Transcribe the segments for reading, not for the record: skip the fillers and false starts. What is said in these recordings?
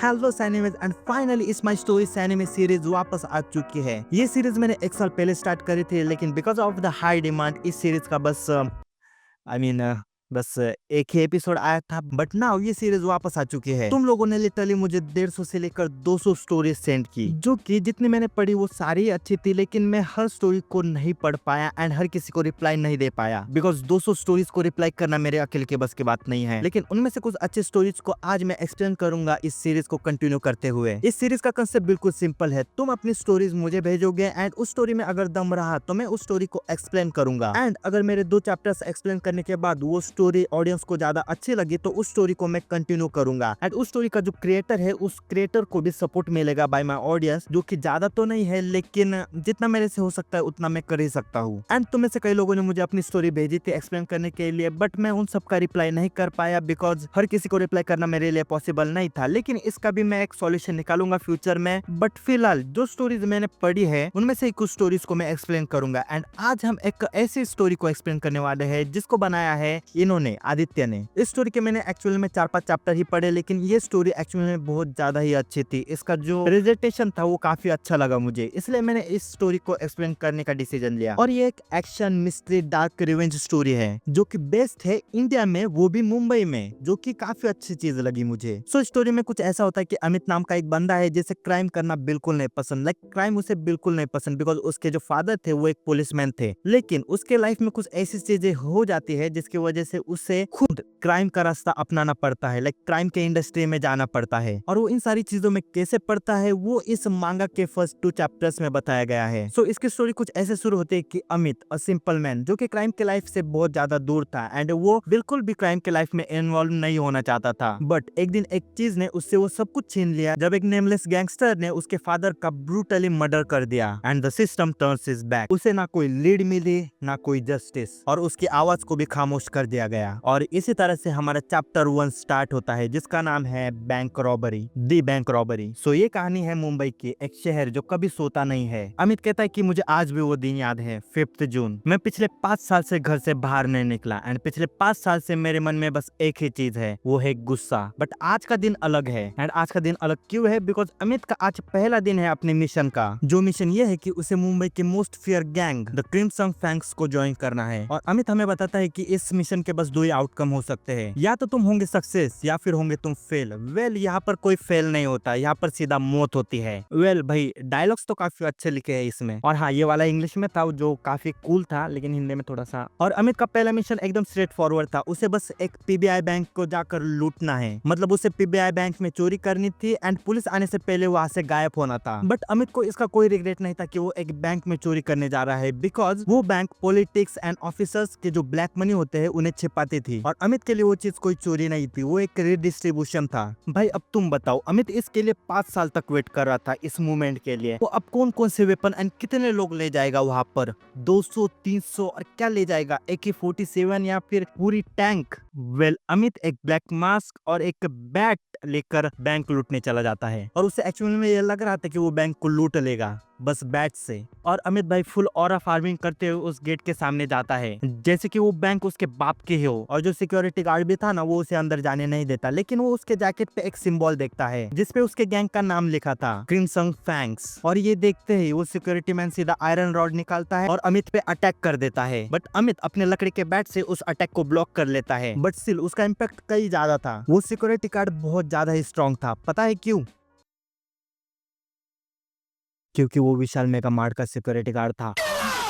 Hello animes and finally is my stories anime series वापस आ चुकी है। ये सीरीज मैंने एक साल पहले स्टार्ट करी थी, लेकिन because of the high demand इस सीरीज का बस आई मीन बस एक ही एपिसोड आया था। बट नाउ ये सीरीज वापस आ चुकी है। तुम लोगों ने लिटरली मुझे 150 से लेकर 200 स्टोरीज सेंड की, जो कि जितनी मैंने पढ़ी वो सारी अच्छी थी, लेकिन मैं हर स्टोरी को नहीं पढ़ पाया एंड हर किसी को रिप्लाई नहीं दे पाया, बिकॉज 200 स्टोरीज को रिप्लाई करना मेरे अकेले के बस की बात नहीं है। लेकिन उनमें से कुछ अच्छी स्टोरीज को आज मैं एक्सप्लेन करूंगा इस सीरीज को कंटिन्यू करते हुए। इस सीरीज का कंसेप्ट बिल्कुल सिंपल है। तुम अपनी स्टोरीज मुझे भेजोगे एंड उस स्टोरी में अगर दम रहा तो मैं उस स्टोरी को एक्सप्लेन करूंगा, एंड अगर मेरे 2 चैप्टर्स एक्सप्लेन करने के बाद वो स्टोरी ऑडियंस को ज्यादा अच्छी लगी तो उस स्टोरी को मैं कंटिन्यू करूंगा। एंड उस स्टोरी का जो क्रिएटर है उस क्रिएटर को भी सपोर्ट मिलेगा बाय माय ऑडियंस, जो कि ज्यादा तो नहीं है, लेकिन जितना मेरे से हो सकता है उतना मैं कर ही सकता हूँ। एंड तुम में से कई लोगों ने मुझे अपनी स्टोरी भेजी थी एक्सप्लेन करने के लिए, बट मैं उन सबका रिप्लाई नहीं कर पाया बिकॉज हर किसी को रिप्लाई करना मेरे लिए पॉसिबल नहीं था। लेकिन इसका भी मैं एक सॉल्यूशन निकालूंगा फ्यूचर में। बट फिलहाल जो स्टोरीज मैंने पढ़ी है उनमें से कुछ स्टोरीज को मैं एक्सप्लेन करूंगा। एंड आज हम एक ऐसी स्टोरी को एक्सप्लेन करने वाले हैं जिसको बनाया है इन्होंने, आदित्य ने। इस स्टोरी के मैंने एक्चुअली में 4-5 चैप्टर ही पढ़े, लेकिन ये स्टोरी एक्चुअली में बहुत ज्यादा ही अच्छी थी। इसका जो प्रेजेंटेशन था वो काफी अच्छा लगा मुझे, इसलिए मैंने इस स्टोरी को एक्सप्लेन करने का डिसीजन लिया। और ये एक action mystery dark revenge story है जो कि बेस्ड है इंडिया में, वो भी मुंबई में, जो कि काफी अच्छी चीज लगी मुझे। सो स्टोरी में कुछ ऐसा होता है कि अमित नाम का एक बंदा है जिसे क्राइम करना बिल्कुल नहीं पसंद, लाइक क्राइम उसे बिल्कुल नहीं पसंद, बिकॉज उसके जो फादर थे वो एक पुलिसमैन थे। लेकिन उसके लाइफ में कुछ ऐसी चीजें हो जाती है जिसकी वजह से उसे खुद क्राइम का रास्ता अपनाना पड़ता है, लाइक क्राइम के इंडस्ट्री में जाना पड़ता है। और वो इन सारी चीजों में कैसे पड़ता है वो इस मांगा के फर्स्ट 2 चैप्टर्स में बताया गया है। सो इसकी स्टोरी कुछ ऐसे शुरू होती है कि अमित, अ सिंपल मैन, जो कि क्राइम के लाइफ से बहुत ज्यादा दूर था एंड वो बिल्कुल भी क्राइम के लाइफ में इन्वॉल्व नहीं होना चाहता था। बट एक दिन एक चीज ने उससे वो सब कुछ छीन लिया जब एक नेमलेस गैंगस्टर ने उसके फादर का ब्रूटली मर्डर कर दिया and the system turns his back. उसे ना कोई लीड मिली ना कोई जस्टिस, और उसकी आवाज को भी खामोश कर दिया गया। और इसी तरह से हमारा चैप्टर 1 स्टार्ट होता है जिसका नाम है बैंक रॉबरी, दी बैंक रॉबरी। सो ये कहानी है मुंबई की, एक शहर जो कभी सोता नहीं है। अमित कहता है कि मुझे आज भी वो दिन याद है, 5 जून। मैं पिछले 5 साल से घर से बाहर नहीं निकला एंड पिछले 5 साल से मेरे मन में बस एक ही चीज है, वो है गुस्सा। बट आज का दिन अलग है। एंड आज का दिन अलग क्यों है? बिकॉज अमित का आज पहला दिन है अपने मिशन का। जो मिशन ये है कि उसे मुंबई के most fear gang the crimson fangs को ज्वाइन करना है। और अमित हमें बताता है कि इस मिशन के बस 2 ही आउटकम हो सकते हैं, या तो तुम होंगे सक्सेस या फिर होंगे तुम फेल। वेल यहाँ पर कोई फेल नहीं होता, यहाँ पर सीधा मौत होती है। वेल भाई डायलॉग्स तो काफी अच्छे लिखे हैं इसमें। और हाँ, ये वाला इंग्लिश में था जो काफी कूल था, लेकिन हिंदी में थोड़ा सा। और अमित का पहला मिशन एकदम स्ट्रेट फॉरवर्ड था। उसे बस एक पीबीआई बैंक को जाकर लूटना है, मतलब उसे पीबीआई बैंक में चोरी करनी थी एंड पुलिस आने से पहले वहां से गायब होना था। बट अमित को इसका कोई रिग्रेट नहीं था कि वो एक बैंक में चोरी करने जा रहा है, बिकॉज वो बैंक पॉलिटिक्स एंड ऑफिसर्स के जो ब्लैक मनी होते हैं उन्हें छिपाती थी। और अमित के लिए वो चीज कोई चोरी नहीं थी, वो एक रिडिस्ट्रीब्यूशन था। भाई अब तुम बताओ, अमित इसके लिए 5 साल तक वेट कर रहा था इस मूवमेंट के लिए। वो अब कौन कौन से वेपन एंड कितने लोग ले जाएगा वहां पर? 200, 300 और क्या ले जाएगा? AK-47 या फिर पूरी टैंक? वेल अमित एक ब्लैक मास्क और एक बैट लेकर बैंक लूटने चला जाता है। और उसे एक्चुअली में ये लग रहा था कि वो बैंक को लूट लेगा बस बैट से। और अमित भाई फुल ऑरा फार्मिंग करते हुए उस गेट के सामने जाता है जैसे कि वो बैंक उसके बाप के हो। और जो सिक्योरिटी गार्ड भी था ना, वो उसे अंदर जाने नहीं देता, लेकिन वो उसके जैकेट पे एक सिंबल देखता है जिसपे उसके गैंग का नाम लिखा था, क्रिम्सन फैंग्स। और ये देखते ही वो सिक्योरिटी मैन सीधा आयरन रॉड निकालता है और अमित पे अटैक कर देता है। बट अमित अपने लकड़ी के बैट से उस अटैक को ब्लॉक कर लेता है, बट स्टिल उसका इम्पैक्ट कई ज्यादा था। वो सिक्योरिटी गार्ड बहुत ज्यादा ही स्ट्रॉन्ग था। पता है क्यों? क्योंकि वो विशाल मेगा मार्ट का सिक्योरिटी गार्ड था।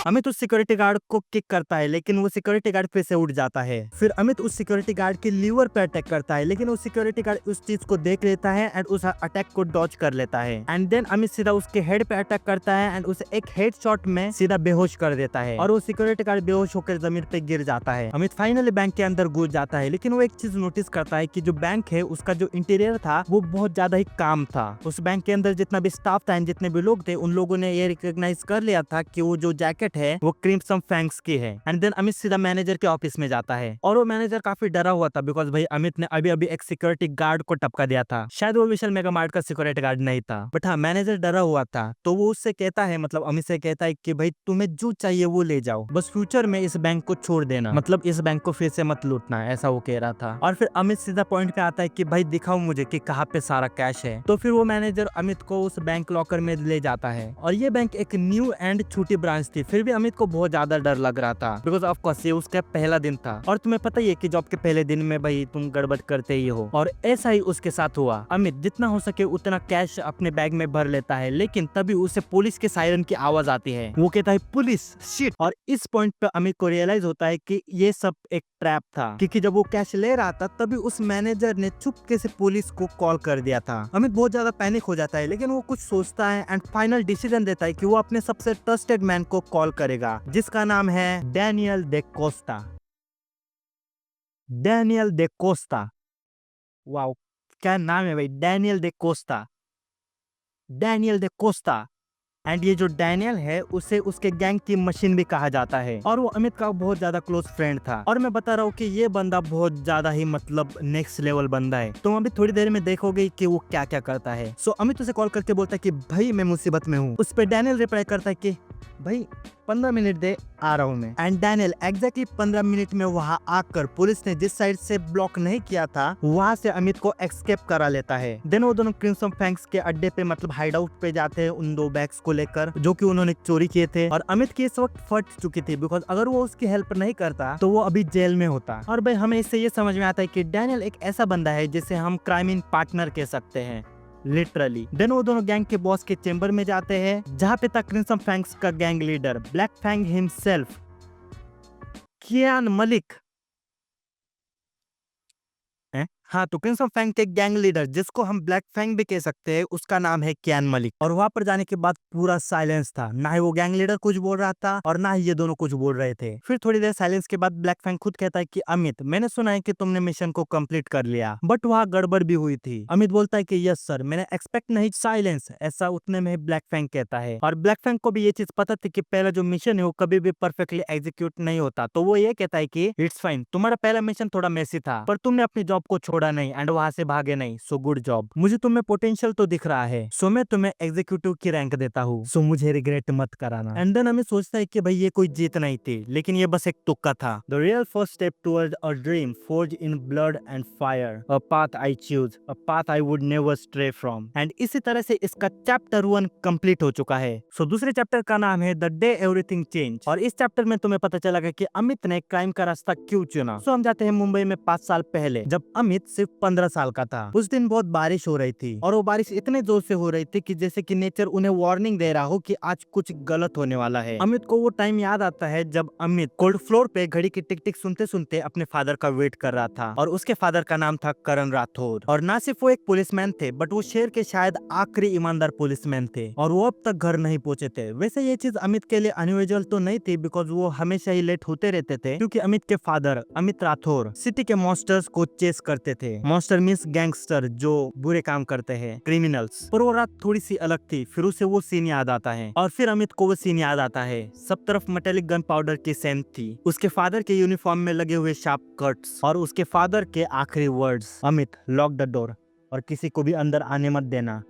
अमित उस सिक्योरिटी गार्ड को किक करता है, लेकिन वो सिक्योरिटी गार्ड फिर से उठ जाता है। फिर अमित उस सिक्योरिटी गार्ड के लीवर पे अटैक करता है, लेकिन वो सिक्योरिटी गार्ड उस चीज को देख लेता है एंड उस अटैक को डॉज कर लेता है। एंड देन अमित सीधा उसके हेड पे अटैक करता है एंड उसे एक हेडशॉट में सीधा बेहोश कर देता है। और वो सिक्योरिटी गार्ड बेहोश होकर जमीन पे गिर जाता है। अमित फाइनली बैंक के अंदर घुस जाता है, लेकिन वो एक चीज नोटिस करता है कि जो बैंक है उसका जो इंटीरियर था वो बहुत ज्यादा ही काम था। उस बैंक के अंदर जितना भी स्टाफ था एंड जितने भी लोग थे उन लोगों ने ये रिकॉग्नाइज कर लिया था कि वो जो जैकेट पॉकेट है वो क्रिम्सन फैंक्स की है। एंड देन अमित सीधा मैनेजर के ऑफिस में जाता है और वो मैनेजर काफी डरा हुआ था बिकॉज भाई अमित ने अभी अभी एक सिक्योरिटी गार्ड को टपका दिया था। शायद वो विशाल मेगा मार्ट का सिक्योरिटी गार्ड नहीं था, बट हाँ मैनेजर डरा हुआ था। तो वो उससे कहता है, मतलब अमित से कहता है कि भाई तुम्हें जो चाहिए वो ले जाओ, बस फ्यूचर में इस बैंक को छोड़ देना, मतलब इस बैंक को फिर से मत लूटना, ऐसा वो कह रहा था। और फिर अमित सीधा पॉइंट पे आता है कि भाई दिखाओ मुझे कि कहाँ पे सारा कैश है। तो फिर वो मैनेजर अमित को उस बैंक लॉकर में ले जाता है और ये बैंक एक न्यू एंड छोटी ब्रांच थी। फिर भी अमित को बहुत ज्यादा डर लग रहा था बिकॉज ऑफ कोर्स ये उसका पहला दिन था और तुम्हें पता ही है कि जॉब के पहले दिन में भाई तुम गड़बड़ करते ही हो। और ऐसा ही उसके साथ हुआ। अमित जितना हो सके उतना कैश अपने बैग में भर लेता है, लेकिन तभी उसे पुलिस के सायरन की आवाज आती है। वो कहता है पुलिस शिट। और इस पॉइंट पे अमित को रियलाइज होता है कि ये सब एक ट्रैप था, क्योंकि जब वो कैश ले रहा था तभी उस मैनेजर ने चुपके से पुलिस को कॉल कर दिया था। अमित बहुत ज्यादा पैनिक हो जाता है, लेकिन वो कुछ सोचता है एंड फाइनल डिसीजन देता है कि वो अपने सबसे ट्रस्टेड मैन को कॉल करेगा, जिसका नाम है डैनियल दे कोस्टा। डैनियल दे कोस्टा, वाओ क्या नाम है भाई, Daniel they Costa. Daniel they Costa. And ये जो डैनियल है उसे उसके गैंग की मशीन भी कहा जाता है और वो अमित का बहुत ज्यादा क्लोज फ्रेंड था। और मैं बता रहा हूँ कि ये बंदा बहुत ज्यादा ही मतलब नेक्स्ट लेवल बंदा है। तो अभी थोड़ी देर में देखोगे कि वो क्या क्या करता है। सो अमित उसे कॉल करके बोलता है कि भाई मैं मुसीबत में हूँ। उस पर डैनियल रिप्लाई करता है कि भाई 15 मिनट दे, आ रहा हूँ मैं। एंड डैनियल एग्जैक्टली 15 मिनट में वहाँ आकर पुलिस ने जिस साइड से ब्लॉक नहीं किया था वहाँ से अमित को एस्केप करा लेता है। देन वो दोनों क्रिम्सन फैंक्स के अड्डे पे मतलब हाइड आउट पे जाते हैं उन 2 बैग्स को लेकर जो कि उन्होंने चोरी किए थे। और अमित की इस वक्त फट चुकी थी बिकॉज अगर वो उसकी हेल्प नहीं करता तो वो अभी जेल में होता। और भाई हमें इससे ये समझ में आता है कि डैनियल एक ऐसा बंदा है जिसे हम क्राइम इन पार्टनर कह सकते हैं, लिटरली। देन वो दोनों गैंग के बॉस के चेंबर में जाते हैं जहाँ पे था क्रिम्सन फैंक्स का gang leader black fang himself, Kiyan Malik. हाँ, तो क्रिम्सन फैंग के गैंग लीडर जिसको हम ब्लैक फैंग भी कह सकते हैं उसका नाम है कियान मलिक। और वहां पर जाने के बाद पूरा साइलेंस था, ना ही वो गैंग लीडर कुछ बोल रहा था और ना ही ये दोनों कुछ बोल रहे थे। फिर थोड़ी देर साइलेंस के बाद ब्लैक फैंग खुद कहता है कि अमित मैंने सुना है कि तुमने मिशन को कंप्लीट कर लिया, बट वहाँ गड़बड़ भी हुई थी। अमित बोलता है कि यस सर, मैंने एक्सपेक्ट नहीं। साइलेंस, ऐसा उतने में ब्लैक फैंग कहता है। और ब्लैक फैंग को भी ये चीज पता थी कि पहला जो मिशन है वो कभी भी परफेक्टली एग्जीक्यूट नहीं होता। तो वो ये कहता है कि इट्स फाइन, तुम्हारा पहला मिशन थोड़ा मेसी था पर तुमने अपनी जॉब को छोड़ा नहीं एंड वहां से भागे नहीं, सो गुड जॉब। मुझे तुम्हें पोटेंशियल तो दिख रहा है, सो मैं तुम्हें एग्जीक्यूटिव की रैंक देता हूँ, सो मुझे रिग्रेट मत कराना। एंड देन हमें सोचता है कि भाई ये कोई जीत नहीं थी, लेकिन ये बस एक तुक्का था। The real first step toward a dream forge in blood and fire, a path I choose, a path I would never stray from. And इसी तरह से इसका चैप्टर 1 कंप्लीट हो चुका है। सो दूसरे चैप्टर का नाम है द डे एवरीथिंग चेंज। और इस चैप्टर में तुम्हें पता चलेगा कि अमित ने क्राइम का रास्ता क्यों चुना। सो हम जाते हैं मुंबई में 5 साल पहले, जब अमित सिर्फ 15 साल का था। उस दिन बहुत बारिश हो रही थी और वो बारिश इतने जोर से हो रही थी कि जैसे कि नेचर उन्हें वार्निंग दे रहा हो कि आज कुछ गलत होने वाला है। अमित को वो टाइम याद आता है जब अमित कोल्ड फ्लोर पे घड़ी की टिक टिक सुनते सुनते अपने फादर का वेट कर रहा था। और उसके फादर का नाम था करण राठौर। और ना सिर्फ वो एक पुलिसमैन थे बट वो शहर के शायद आखिरी ईमानदार पुलिसमैन थे और वो अब तक घर नहीं पहुंचे थे। वैसे ये चीज अमित के लिए अनयूजुअल तो नहीं थी बिकॉज वो हमेशा ही लेट होते रहते थे, क्योंकि अमित के फादर अमित राठौर सिटी के मॉन्स्टर्स को चेस करते थे। मॉन्स्टर मींस गैंगस्टर जो बुरे काम करते हैं, क्रिमिनल्स। पर वो रात थोड़ी सी अलग थी। फिर उसे वो सीन याद आता है और फिर अमित को वो सीन याद आता है। सब तरफ मेटेलिक गन पाउडर की सेंट थी, उसके फादर के यूनिफॉर्म में लगे हुए शार्प कट्स और उसके फादर के आखिरी words, Amit lock the door और किसी को भी अंदर आने मत देना।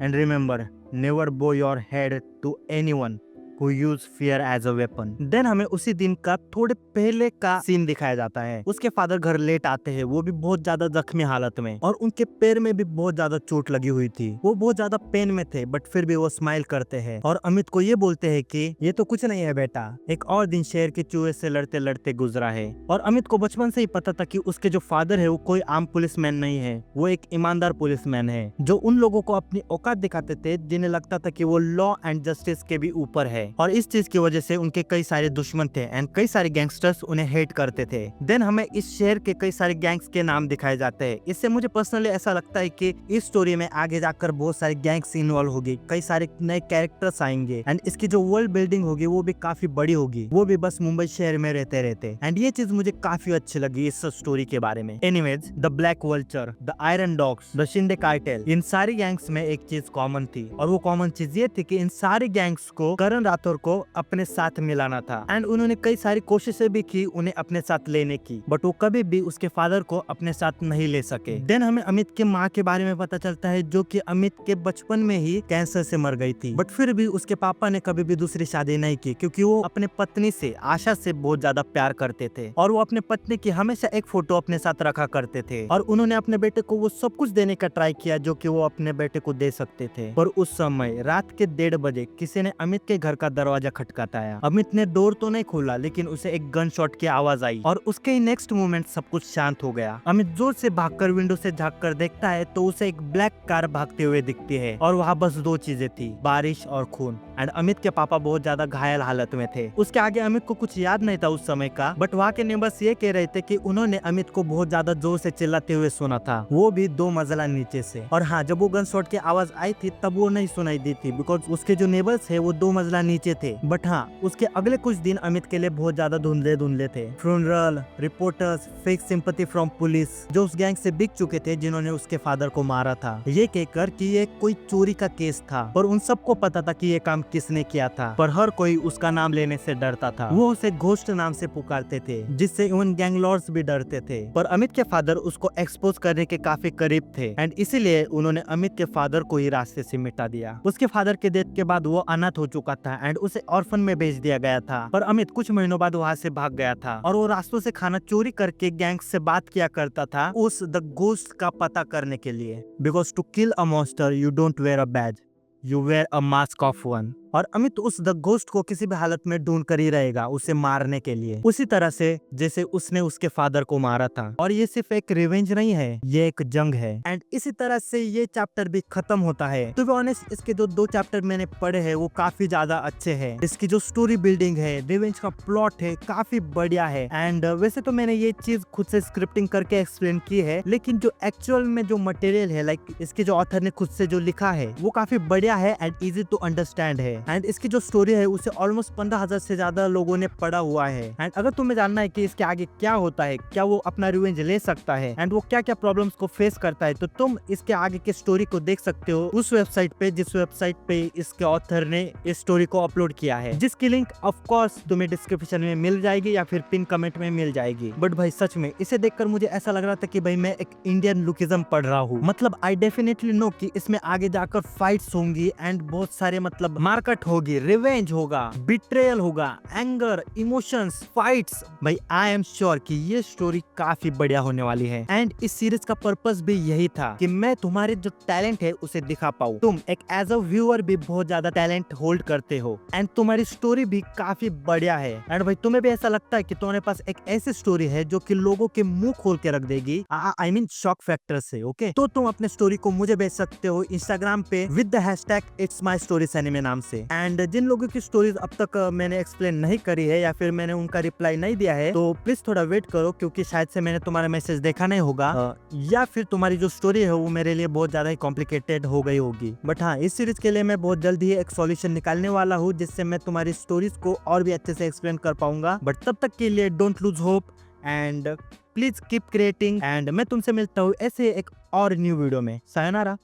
And remember, never bow your head to anyone who use fear as a weapon। Then हमें उसी दिन का थोड़े पहले का सीन दिखाया जाता है। उसके फादर घर लेट आते हैं, वो भी बहुत ज्यादा जख्मी हालत में और उनके पैर में भी बहुत ज्यादा चोट लगी हुई थी। वो बहुत ज्यादा पेन में थे बट फिर भी वो स्माइल करते हैं और अमित को ये बोलते हैं कि ये तो कुछ नहीं है बेटा, एक और दिन शहर के चूहे से लड़ते लड़ते गुजरा है। और अमित को बचपन से ही पता था कि उसके जो फादर है वो कोई आम पुलिसमैन नहीं है, वो एक ईमानदार पुलिसमैन है जो उन लोगों को अपनी औकात दिखाते थे जिन्हें लगता था कि वो लॉ एंड जस्टिस के भी ऊपर है। और इस चीज की वजह से उनके कई सारे दुश्मन थे एंड कई सारे गैंगस्टर्स उन्हें हेट करते थे। देन हमें इस शहर के कई सारे गैंग्स के नाम दिखाए जाते हैं। इससे मुझे पर्सनली ऐसा लगता है कि इस स्टोरी में आगे जाकर बहुत सारे गैंग्स इन्वॉल्व होगी, कई सारे नए कैरेक्टर्स आएंगे एंड इसकी जो वर्ल्ड बिल्डिंग होगी वो भी काफी बड़ी होगी, वो भी बस मुंबई शहर में रहते रहते। एंड ये चीज मुझे काफी अच्छी लगी इस स्टोरी के बारे में। Anyways, the black vulture, the iron dogs, the Shinde cartel, इन सारी गैंग्स में एक चीज कॉमन थी और वो कॉमन चीज ये थी कि इन सारे गैंग्स को करण पाथर को अपने साथ मिलाना था एंड उन्होंने कई सारी कोशिशें भी की उन्हें अपने साथ लेने की, बट वो कभी भी उसके फादर को अपने साथ नहीं ले सके। देन हमें अमित के माँ के बारे में पता चलता है, जो कि अमित के बचपन में ही कैंसर से मर गई थी, बट फिर भी उसके पापा ने कभी भी दूसरी शादी नहीं की, क्योंकि वो अपने पत्नी से आशा से बहुत ज्यादा प्यार करते थे और वो अपने पत्नी की हमेशा एक फोटो अपने साथ रखा करते थे और उन्होंने अपने बेटे को वो सब कुछ देने का ट्राई किया जो कि वो अपने बेटे को दे सकते थे। पर उस समय रात के 1:30 बजे किसी ने अमित के घर का दरवाजा खटखटाया। अमित ने डोर तो नहीं खोला, लेकिन उसे एक गन शॉट की आवाज आई और उसके ही नेक्स्ट मोमेंट सब कुछ शांत हो गया। अमित जोर से भागकर विंडो से झांककर देखता है तो उसे एक ब्लैक कार भागते हुए दिखती है और वहाँ बस 2 चीजें थी, बारिश और खून। एंड अमित के पापा बहुत ज्यादा घायल हालत में थे। उसके आगे अमित को कुछ याद नहीं था उस समय का, बट वहाँ के नेबर्स ये कह रहे थे कि उन्होंने अमित को बहुत ज्यादा जोर से चिल्लाते हुए सुना था, वो भी 2 मंजिला नीचे से। और हाँ, जब वो गन शॉट की आवाज आई थी तब वो नहीं सुनाई दी थी, बिकॉज उसके जो नेबर्स है वो 2 मंजिला नीचे थे। बट हाँ, उसके अगले कुछ दिन अमित के लिए बहुत ज्यादा धुंधले थे। Funeral, reporters, fake sympathy from police जो उस गैंग से बिक चुके थे जिन्होंने उसके फादर को मारा था, ये कहकर कि ये कोई चोरी का केस था। और उन सबको पता था कि ये काम किसने किया था, पर हर कोई उसका नाम लेने से डरता था। वो उसे घोस्ट नाम से पुकारते थे, जिससे इवन गैंग लॉर्ड्स भी डरते थे। पर अमित के फादर उसको एक्सपोज करने के काफी करीब थे एंड इसीलिए उन्होंने अमित के फादर को ही रास्ते से मिटा दिया। उसके फादर के डेथ के बाद वो अनाथ हो चुका था एंड उसे ऑर्फन में भेज दिया गया था। पर अमित कुछ महीनों बाद वहाँ से भाग गया था और वो रास्तों से खाना चोरी करके गैंग से बात किया करता था उस द घोस्ट का पता करने के लिए। Because to kill a monster you don't wear a badge, you wear a mask of one. और अमित उस द घोस्ट को किसी भी हालत में ढूंढ कर ही रहेगा उसे मारने के लिए, उसी तरह से जैसे उसने उसके फादर को मारा था। और ये सिर्फ एक रिवेंज नहीं है, ये एक जंग है। एंड इसी तरह से ये चैप्टर भी खत्म होता है। टू बी ऑनेस्ट, इसके जो 2 चैप्टर मैंने पढ़े हैं वो काफी ज्यादा अच्छे हैं। इसकी जो स्टोरी बिल्डिंग है, रिवेंज का प्लॉट है, काफी बढ़िया है। एंड वैसे तो मैंने ये चीज खुद से स्क्रिप्टिंग करके एक्सप्लेन की है, लेकिन जो एक्चुअल में जो मटेरियल है, लाइक इसके जो ऑथर ने खुद से जो लिखा है वो काफी बढ़िया है एंड इजी टू अंडरस्टैंड है। एंड इसकी जो स्टोरी है उसे ऑलमोस्ट 15,000 से ज्यादा लोगों ने पढ़ा हुआ है। एंड अगर तुम्हें जानना है कि इसके आगे क्या होता है, क्या वो अपना रिवेंज ले सकता है एंड वो क्या क्या प्रॉब्लम्स को फेस करता है, तो तुम इसके आगे के स्टोरी को देख सकते हो उस वेबसाइट पे जिस वेबसाइट पे इसके ऑथर ने इस स्टोरी को अपलोड किया है, जिसकी लिंक ऑफ कोर्स तुम्हें डिस्क्रिप्शन में मिल जाएगी या फिर पिन कमेंट में मिल जाएगी। बट भाई सच में इसे देखकर मुझे ऐसा लग रहा था कि भाई मैं एक इंडियन लुकिज्म पढ़ रहा हूँ। मतलब आई डेफिनेटली नो कि इसमें आगे जाकर फाइट्स होंगी एंड बहुत सारे मतलब मार्केट होगी, रिवेंज होगा, बिट्रेयल होगा, एंगर, इमोशंस, फाइट्स। भाई आई एम श्योर कि ये स्टोरी काफी बढ़िया होने वाली है। एंड इस सीरीज का पर्पस भी यही था कि मैं तुम्हारे जो टैलेंट है उसे दिखा पाऊं। तुम एक एज अ व्यूअर भी बहुत ज्यादा टैलेंट होल्ड करते हो एंड तुम्हारी स्टोरी भी काफी बढ़िया है। एंड भाई तुम्हें भी ऐसा लगता है कि तुम्हारे पास एक ऐसी स्टोरी है जो कि लोगों के मुंह खोल के रख देगी, आई मीन शॉक फैक्टर से, ओके? तो तुम अपने स्टोरी को मुझे भेज सकते हो इंस्टाग्राम पे with the hashtag it's my stories anime नाम से। एंड जिन लोगों की स्टोरीज अब तक मैंने एक्सप्लेन नहीं करी है या फिर मैंने उनका रिप्लाई नहीं दिया है, तो प्लीज थोड़ा वेट करो, क्योंकि शायद से मैंने तुम्हारा मैसेज देखा नहीं होगा या फिर तुम्हारी जो स्टोरी है वो मेरे लिए बहुत ज्यादा ही कॉम्प्लिकेटेड हो गई होगी। बट हाँ, इस सीरीज के लिए मैं बहुत जल्दी ही एक सॉल्यूशन निकालने वाला हूँ जिससे मैं तुम्हारी स्टोरीज को और भी अच्छे से एक्सप्लेन कर पाऊंगा। बट तब तक के लिए don't lose hope and please keep creating. And मैं तुमसे मिलता हूँ ऐसे एक और न्यू वीडियो में। सायोनारा।